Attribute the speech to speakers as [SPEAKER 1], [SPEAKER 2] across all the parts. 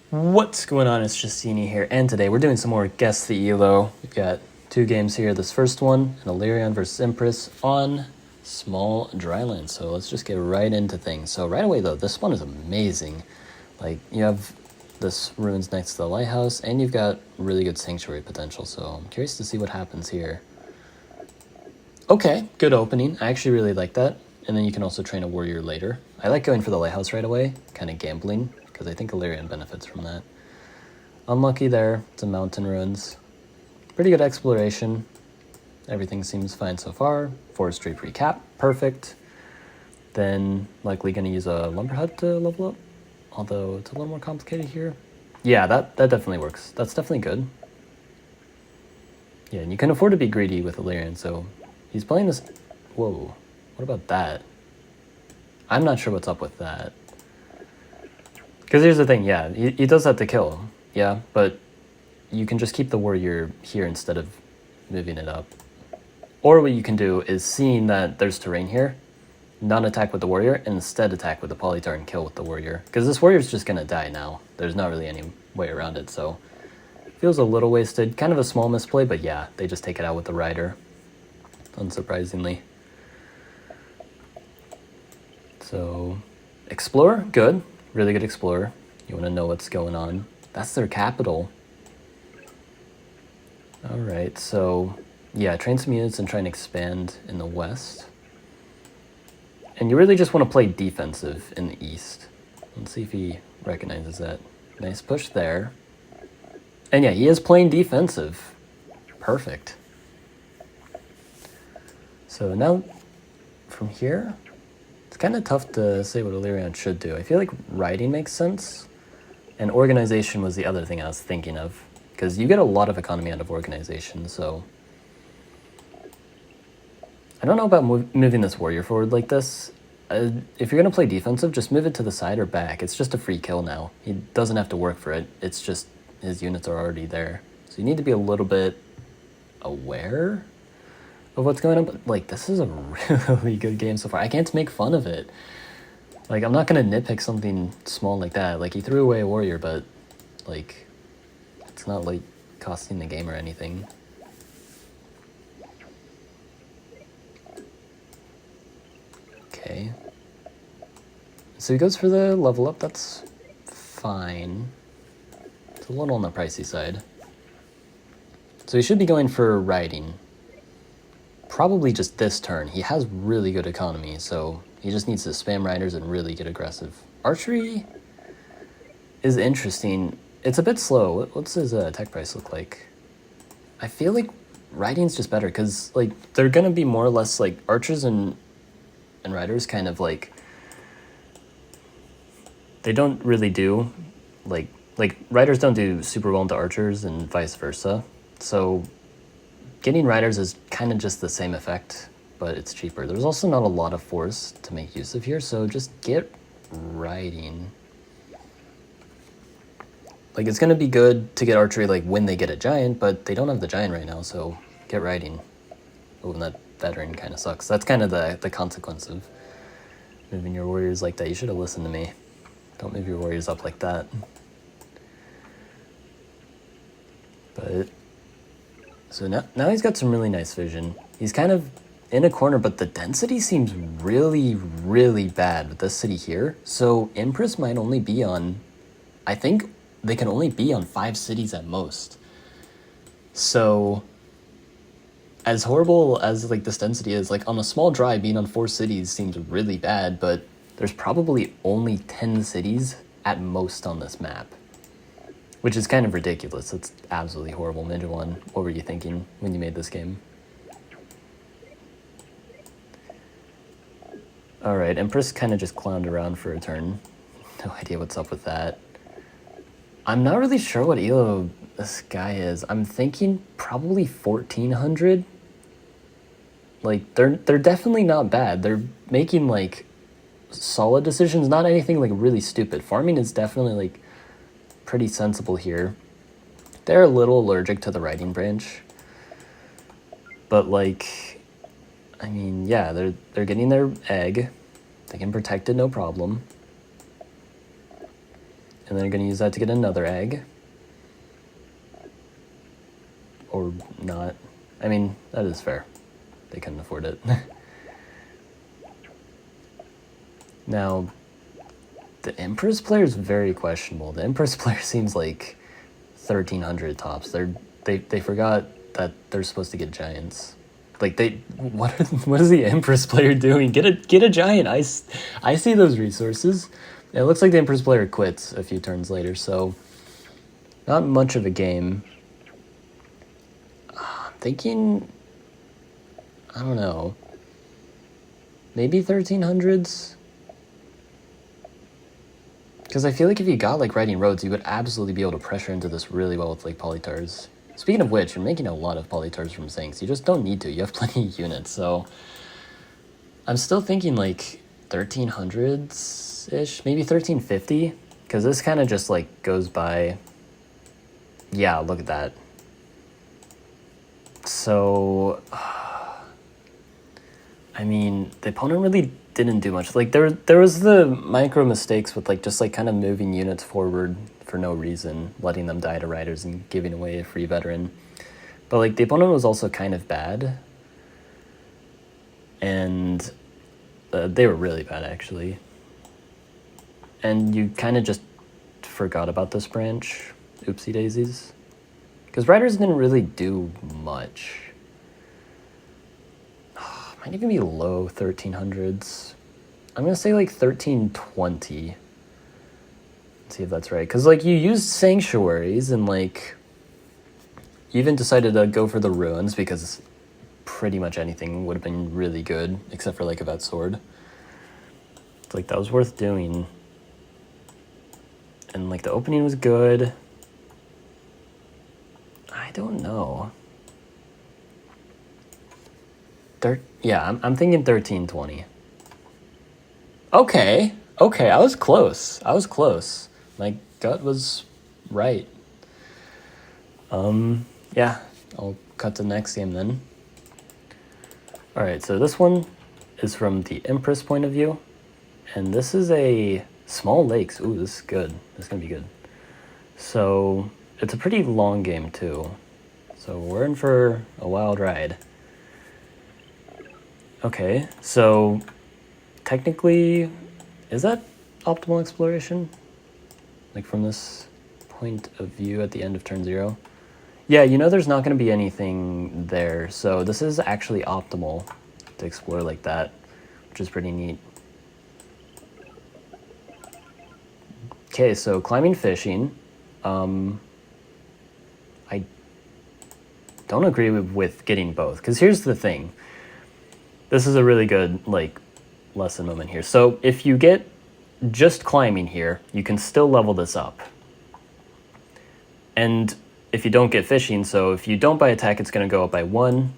[SPEAKER 1] What's going on? It's Justeeni here, and today we're doing some more Guess the Elo. We've got two games here. This first one, an Illyrian versus Empress on small dryland. So let's just get right into things. So right away though, this one is amazing. Like, you have this ruins next to the lighthouse, and you've got really good sanctuary potential. So I'm curious to see what happens here. Okay, good opening. I actually really like that. And then you can also train a warrior later. I like going for the lighthouse right away, kind of gambling, because I think Illyrian benefits from that. Unlucky there, it's a mountain ruins. Pretty good exploration. Everything seems fine so far. Forestry pre-cap, perfect. Then likely gonna use a lumber hut to level up, although it's a little more complicated here. Yeah, that definitely works. That's definitely good. Yeah, and you can afford to be greedy with Illyrian, so he's playing this. Whoa, what about that? I'm not sure what's up with that. Because here's the thing, yeah, he does have to kill, yeah, but you can just keep the warrior here instead of moving it up. Or what you can do is, seeing that there's terrain here, not attack with the warrior, and instead attack with the Polytar and kill with the warrior. Because this warrior's just going to die now. There's not really any way around it, so feels a little wasted. Kind of a small misplay, but yeah, they just take it out with the rider, unsurprisingly. So, Explorer, good. Really good Explorer. You want to know what's going on. That's their capital. Alright, so yeah, train some units and try and expand in the west. And you really just want to play defensive in the east. Let's see if he recognizes that. Nice push there. And yeah, he is playing defensive. Perfect. So now, from here, it's kind of tough to say what Illyrian should do. I feel like writing makes sense, and organization was the other thing I was thinking of, because you get a lot of economy out of organization, so I don't know about moving this warrior forward like this. If you're going to play defensive, just move it to the side or back. It's just a free kill now. He doesn't have to work for it. It's just his units are already there. So you need to be a little bit aware of what's going on. But like, this is a really good game so far. I can't make fun of it. Like, I'm not going to nitpick something small like that. Like, he threw away a warrior, but like, it's not like costing the game or anything. Okay. So he goes for the level up, that's fine. It's a little on the pricey side. So he should be going for riding. Probably just this turn. He has really good economy, so he just needs to spam riders and really get aggressive. Archery is interesting. It's a bit slow. What's his tech price look like? I feel like riding's just better, because like they're gonna be more or less like archers and riders kind of like, they don't really do like riders don't do super well into archers and vice versa. So getting riders is kind of just the same effect, but it's cheaper. There's also not a lot of force to make use of here, so just get riding. Like, it's going to be good to get archery like when they get a giant, but they don't have the giant right now, so get riding. Oh, and that veteran kind of sucks. That's kind of the consequence of moving your warriors like that. You should have listened to me. Don't move your warriors up like that. But so now he's got some really nice vision. He's kind of in a corner, but the density seems really, really bad with this city here. So Empress might only be on, I think they can only be on 5 cities at most. So as horrible as like this density is, like on a small drive, being on 4 cities seems really bad, but there's probably only 10 cities at most on this map, which is kind of ridiculous. It's absolutely horrible. Ninja One, what were you thinking when you made this game? Alright, Empress kind of just clowned around for a turn. No idea what's up with that. I'm not really sure what elo this guy is. I'm thinking probably 1400. Like, they're definitely not bad. They're making like solid decisions, not anything like really stupid. Farming is definitely like pretty sensible here. They're a little allergic to the riding branch, but like, I mean, yeah, they're getting their egg. They can protect it, no problem. And then I'm going to use that to get another egg. Or not. I mean, that is fair. They couldn't afford it. Now, the Empress player is very questionable. The Empress player seems like 1,300 tops. They forgot that they're supposed to get giants. Like what is the Empress player doing? Get a giant. I see those resources. It looks like the Empress player quits a few turns later, so not much of a game. I'm thinking, I don't know, maybe 1,300s? Because I feel like if you got like riding roads, you would absolutely be able to pressure into this really well with like polytars. Speaking of which, you're making a lot of polytars from sinks. You just don't need to. You have plenty of units, so I'm still thinking like 1,300s-ish, maybe 1,350, because this kind of just like goes by. Yeah, look at that. So, I mean, the opponent really didn't do much. Like there was the micro mistakes with like just like kind of moving units forward for no reason, letting them die to riders and giving away a free veteran. But like the opponent was also kind of bad, and they were really bad actually. And you kind of just forgot about this branch. Oopsie daisies. Because riders didn't really do much. Might even be low 1,300s. I'm going to say like 1,320. Let's see if that's right. Because like you used sanctuaries and like you even decided to go for the ruins because pretty much anything would have been really good except for like a vet sword. It's like that was worth doing. And like the opening was good. I don't know. Yeah, I'm thinking 1,320. Okay, I was close. My gut was right. Yeah, I'll cut to the next game then. Alright, so this one is from the Empress point of view. And this is a small lakes. Ooh, this is good. This is gonna be good. So, it's a pretty long game too. So we're in for a wild ride. Okay, so technically, is that optimal exploration? Like from this point of view at the end of turn 0? Yeah, you know there's not going to be anything there, so this is actually optimal to explore like that, which is pretty neat. Okay, so climbing, fishing. I don't agree with getting both, because here's the thing. This is a really good, like, lesson moment here. So if you get just climbing here, you can still level this up. And if you don't get fishing, so if you don't buy attack, it's going to go up by 1.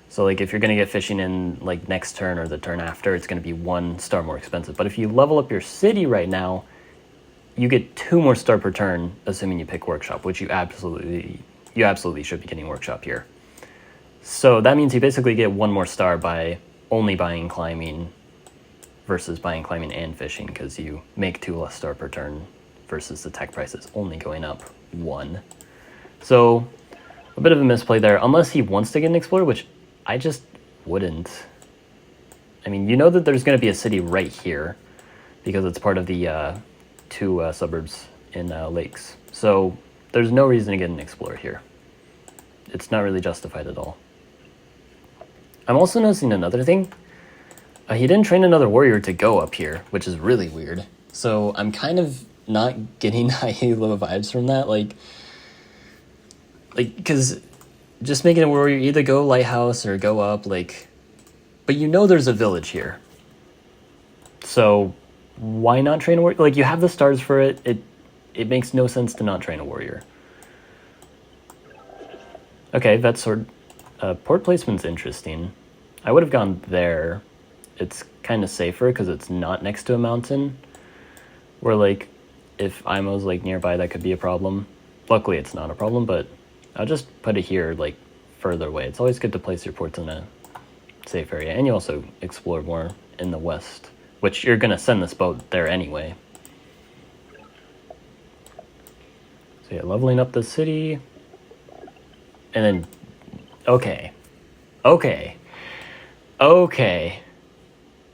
[SPEAKER 1] So, like, if you're going to get fishing in, like, next turn or the turn after, it's going to be 1 star more expensive. But if you level up your city right now, you get 2 more star per turn, assuming you pick workshop, which you absolutely should be getting workshop here. So that means you basically get 1 more star by only buying climbing versus buying climbing and fishing, because you make 2 less star per turn versus the tech prices only going up 1. So a bit of a misplay there, unless he wants to get an explorer, which I just wouldn't. I mean, you know that there's going to be a city right here because it's part of the 2 suburbs in lakes. So there's no reason to get an explorer here. It's not really justified at all. I'm also noticing another thing. He didn't train another warrior to go up here, which is really weird. So I'm kind of not getting high-low vibes from that. Like, because just making a warrior either go lighthouse or go up, like, but you know there's a village here. So why not train a warrior? Like, you have the stars for it. It makes no sense to not train a warrior. Okay, vet sword. Port placement's interesting. I would have gone there. It's kind of safer because it's not next to a mountain. Where, like, if IMO's, like, nearby, that could be a problem. Luckily, it's not a problem, but I'll just put it here, like, further away. It's always good to place your ports in a safe area. And you also explore more in the west, which you're going to send this boat there anyway. So yeah, leveling up the city. And then, okay.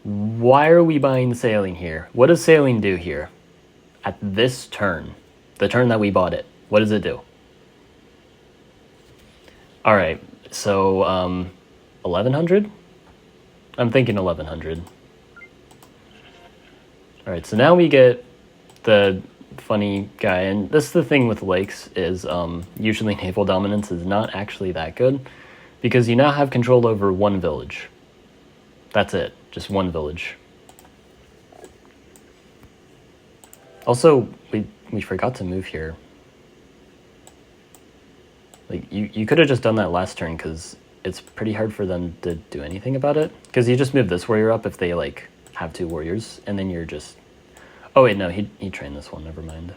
[SPEAKER 1] Why are we buying sailing here? What does sailing do here? At this turn, the turn that we bought it, what does it do? All right, so 1100? I'm thinking 1100. All right, so now we get the funny guy, and this is the thing with lakes is usually naval dominance is not actually that good because you now have control over one village. That's it, just one village. Also, we forgot to move here. Like, you could have just done that last turn because it's pretty hard for them to do anything about it. Because you just move this warrior up if they, like, have two warriors, and then you're just... Oh, wait, no, he trained this one, never mind.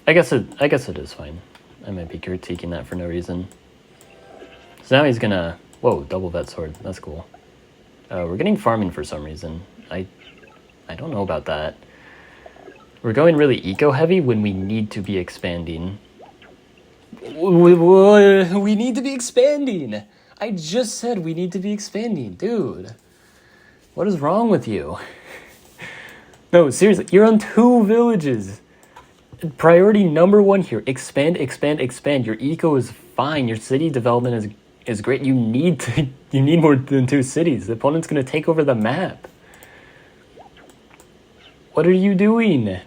[SPEAKER 1] I guess it is fine. I might be critiquing that for no reason. So now he's gonna... Whoa, double vet sword, that's cool. We're getting farming for some reason. I don't know about that. We're going really eco-heavy when we need to be expanding. We need to be expanding! I just said we need to be expanding, dude. What is wrong with you? No, seriously, you're on 2 villages. Priority number 1 here, expand. Your eco is fine, your city development is great. You need more than 2 cities. The opponent's gonna take over the map. What are you doing?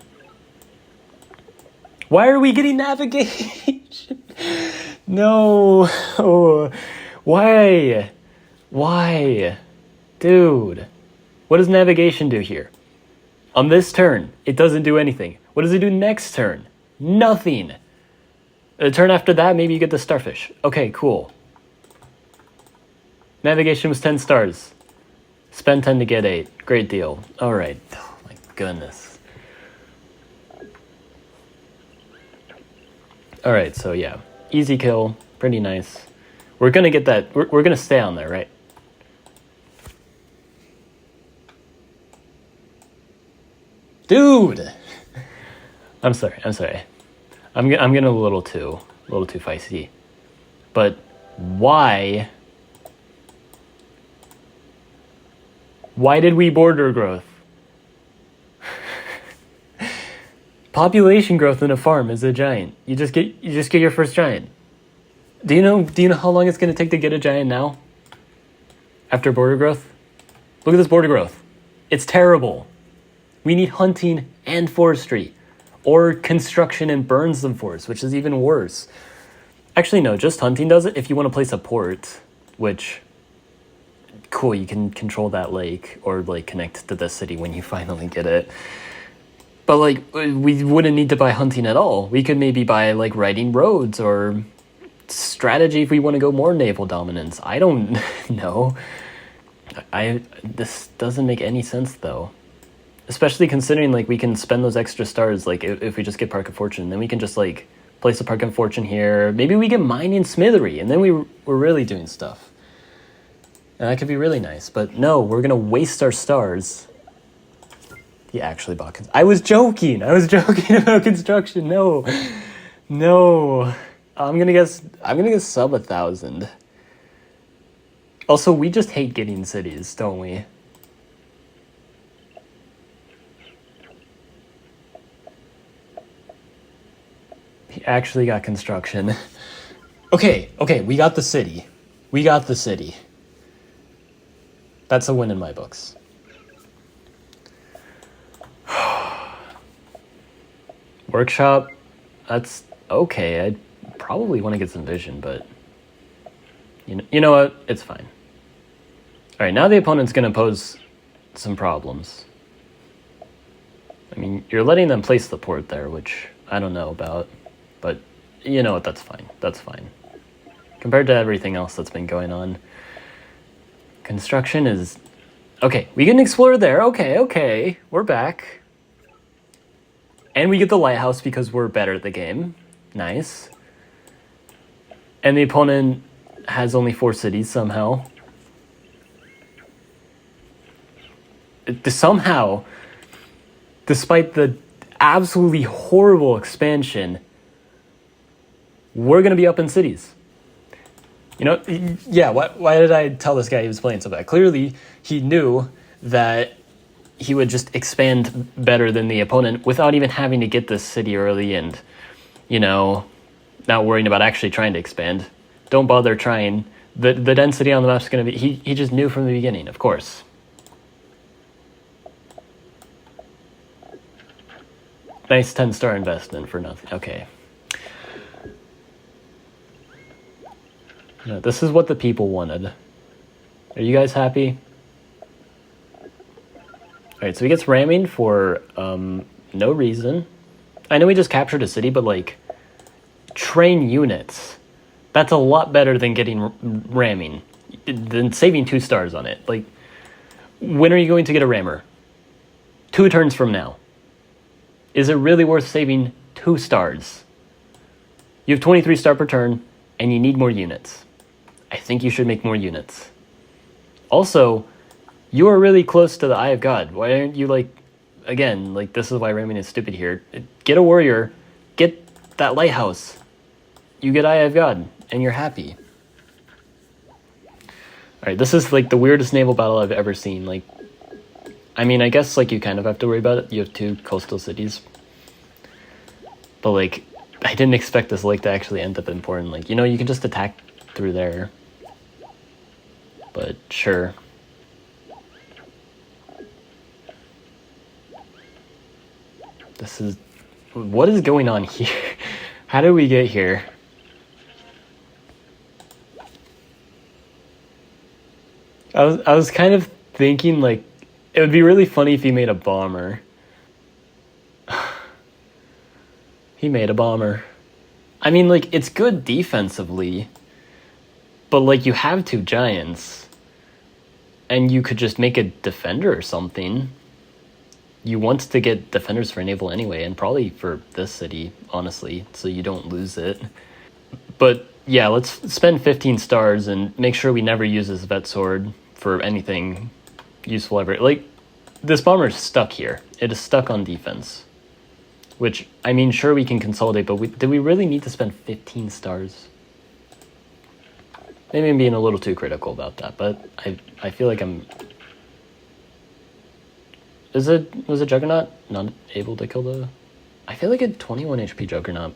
[SPEAKER 1] Why are we getting navigation? No. Oh. Why? Dude. What does navigation do here? On this turn, it doesn't do anything. What does it do next turn? Nothing. The turn after that, maybe you get the starfish. Okay, cool. Navigation was 10 stars. Spend 10 to get 8. Great deal. All right. Oh my goodness. All right, so yeah, easy kill, pretty nice. We're gonna get that. We're gonna stay on there, right? Dude, I'm sorry. I'm getting a little too feisty. But why? Why did we border growth? Population growth in a farm is a giant. You just get your first giant. Do you know how long it's gonna take to get a giant now? After border growth? Look at this border growth. It's terrible. We need hunting and forestry. Or construction and burns them forest, which is even worse. Actually no, just hunting does it if you want to place a port, which cool, you can control that lake or like connect to the city when you finally get it. But, like, we wouldn't need to buy hunting at all. We could maybe buy, like, writing roads or strategy if we want to go more naval dominance. I don't know. This doesn't make any sense, though. Especially considering, like, we can spend those extra stars, like, if we just get Park of Fortune. Then we can just, like, place a Park of Fortune here. Maybe we get mining Smithery, and then we're really doing stuff. And that could be really nice. But no, we're going to waste our stars. He actually bought... I was joking about construction. No. I'm gonna guess sub 1,000. Also, we just hate getting cities, don't we? He actually got construction. Okay, we got the city. That's a win in my books. Workshop, that's okay. I probably want to get some vision, but you know what? It's fine. All right, now the opponent's going to pose some problems. I mean, you're letting them place the port there, which I don't know about, but you know what? That's fine. Compared to everything else that's been going on, construction is... Okay, we can explore there. Okay, we're back. And we get the lighthouse because we're better at the game. Nice. And the opponent has only 4 cities somehow. Somehow, despite the absolutely horrible expansion, we're going to be up in cities. You know, yeah, why did I tell this guy he was playing so bad? Clearly, he knew that he would just expand better than the opponent without even having to get this city early and, you know, not worrying about actually trying to expand. Don't bother trying. The density on the map is going to be... He just knew from the beginning, of course. Nice 10-star investment for nothing. Okay. No, this is what the people wanted. Are you guys happy? Alright, so he gets ramming for no reason. I know we just captured a city, but like, train units. That's a lot better than getting ramming, than saving 2 stars on it. Like, when are you going to get a rammer? 2 turns from now. Is it really worth saving 2 stars? You have 23 star per turn, and you need more units. I think you should make more units. Also, you are really close to the Eye of God. Why aren't you like, again, like this is why ramming is stupid here. Get a warrior, get that lighthouse. You get Eye of God, and you're happy. Alright, this is like the weirdest naval battle I've ever seen. Like, I mean, I guess like you kind of have to worry about it. You have 2 coastal cities. But like, I didn't expect this lake to actually end up important. Like, you know, you can just attack through there. But sure. This is... What is going on here? How did we get here? I was kind of thinking, like, it would be really funny if he made a bomber. He made a bomber. I mean, like, it's good defensively, but, like, you have 2 giants, and you could just make a defender or something. You want to get defenders for naval anyway, and probably for this city, honestly, so you don't lose it. But, yeah, let's spend 15 stars and make sure we never use this vet sword for anything useful ever. Like, this bomber is stuck here. It is stuck on defense. Which, I mean, sure we can consolidate, but do we really need to spend 15 stars? Maybe I'm being a little too critical about that, but I feel like I'm... Was a Juggernaut not able to kill the... I feel like a 21 HP Juggernaut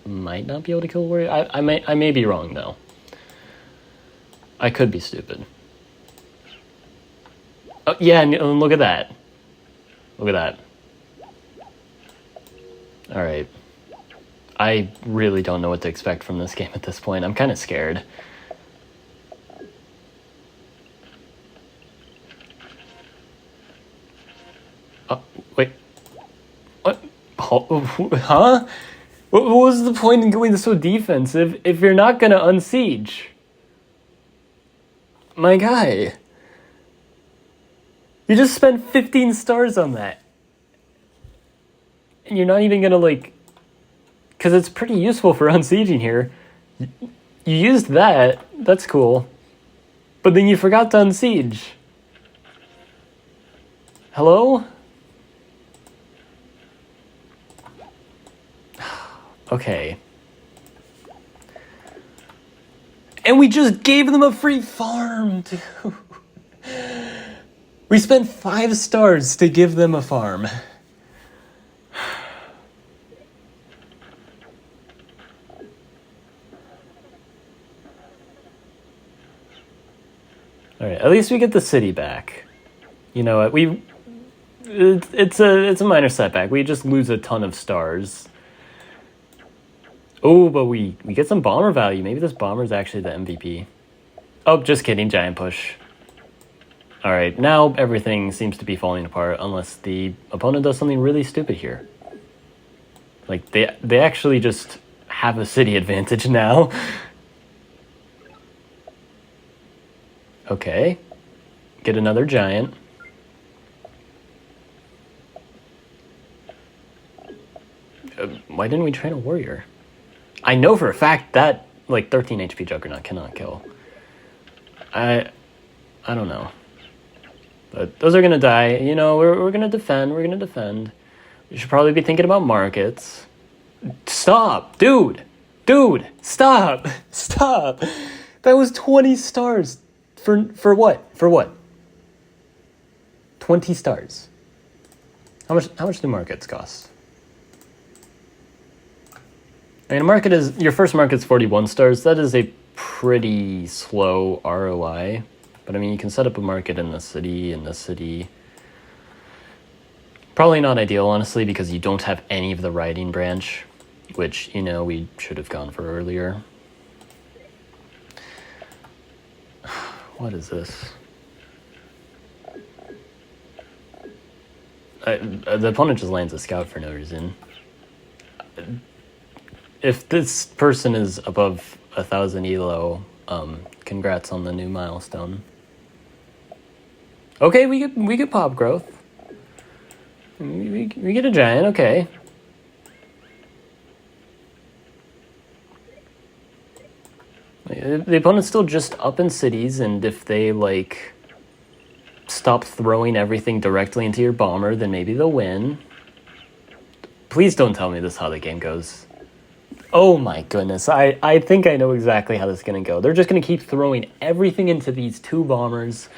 [SPEAKER 1] might not be able to kill a warrior. I may be wrong, though. I could be stupid. Oh, yeah, and look at that. Look at that. Alright. I really don't know what to expect from this game at this point. I'm kind of scared. Wait. What? Huh? What was the point in going so defensive if you're not gonna unsiege? My guy. You just spent 15 stars on that. And you're not even gonna, like... Because it's pretty useful for unsieging here. You used that. That's cool. But then you forgot to unsiege. Hello? Okay. And we just gave them a free farm, dude. We spent 5 stars to give them a farm. Alright, at least we get the city back. You know what, it's a minor setback. We just lose a ton of stars. Oh, but we get some bomber value. Maybe this bomber is actually the MVP. Oh, just kidding, giant push. Alright, now everything seems to be falling apart unless the opponent does something really stupid here. Like, they actually just have a city advantage now. Okay. Get another giant. Why didn't we train a warrior? I know for a fact that, like, 13 HP Juggernaut cannot kill. I don't know. But those are gonna die. You know, we're gonna defend. We're gonna defend. You should probably be thinking about markets. Stop, dude, stop. That was 20 stars for what? 20 stars. How much do markets cost? I mean, your first market's 41 stars. That is a pretty slow ROI. But I mean, you can set up a market in the city, Probably not ideal, honestly, because you don't have any of the riding branch, which, we should have gone for earlier. What is this? The opponent just lands a scout for no reason. If this person is above 1,000 elo, congrats on the new milestone. Okay, we get pop growth. We get a giant, okay. The opponent's still just up in cities, and if they, stop throwing everything directly into your bomber, then maybe they'll win. Please don't tell me this is how the game goes. Oh my goodness, I think I know exactly how this is going to go. They're just going to keep throwing everything into these two bombers,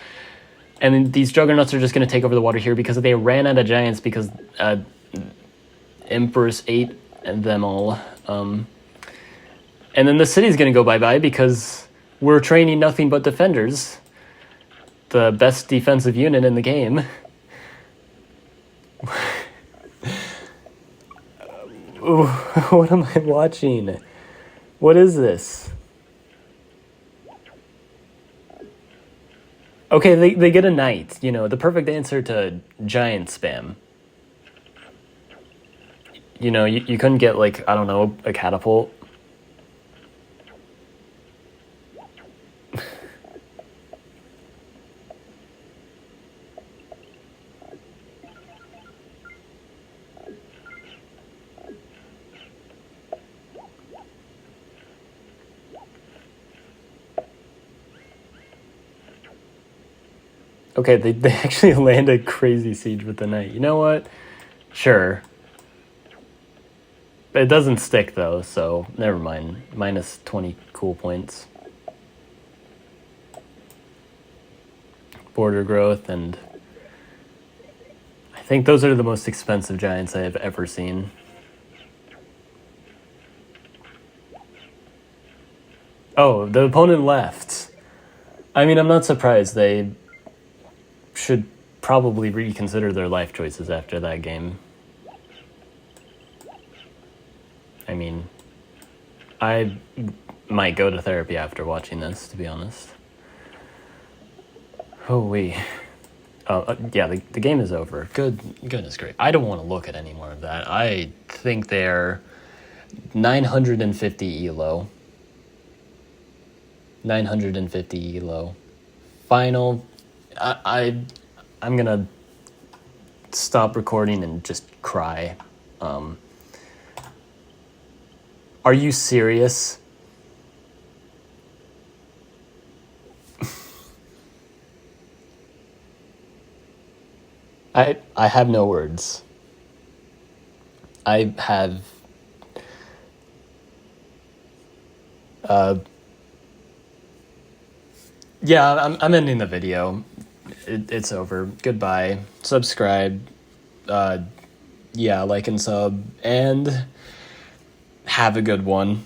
[SPEAKER 1] and then these juggernauts are just going to take over the water here because they ran out of giants because Empress ate them all. And then the city's going to go bye-bye because we're training nothing but defenders. The best defensive unit in the game. What am I watching? What is this? Okay, they get a knight, the perfect answer to giant spam. You couldn't get, I don't know, a catapult. Okay, they actually land a crazy siege with the knight. You know what? Sure. It doesn't stick, though, so never mind. Minus 20 cool points. Border growth, and I think those are the most expensive giants I have ever seen. Oh, the opponent left. I mean, I'm not surprised. They should probably reconsider their life choices after that game. I mean, I might go to therapy after watching this, to be honest. Yeah, the game is over. Goodness great. I don't want to look at any more of that. I think they're 950 elo. 950 elo. Final. I'm gonna stop recording and just cry. Are you serious? I have no words. I have yeah, I'm ending the video. It's over. Goodbye. Subscribe. Yeah, like and sub, and have a good one.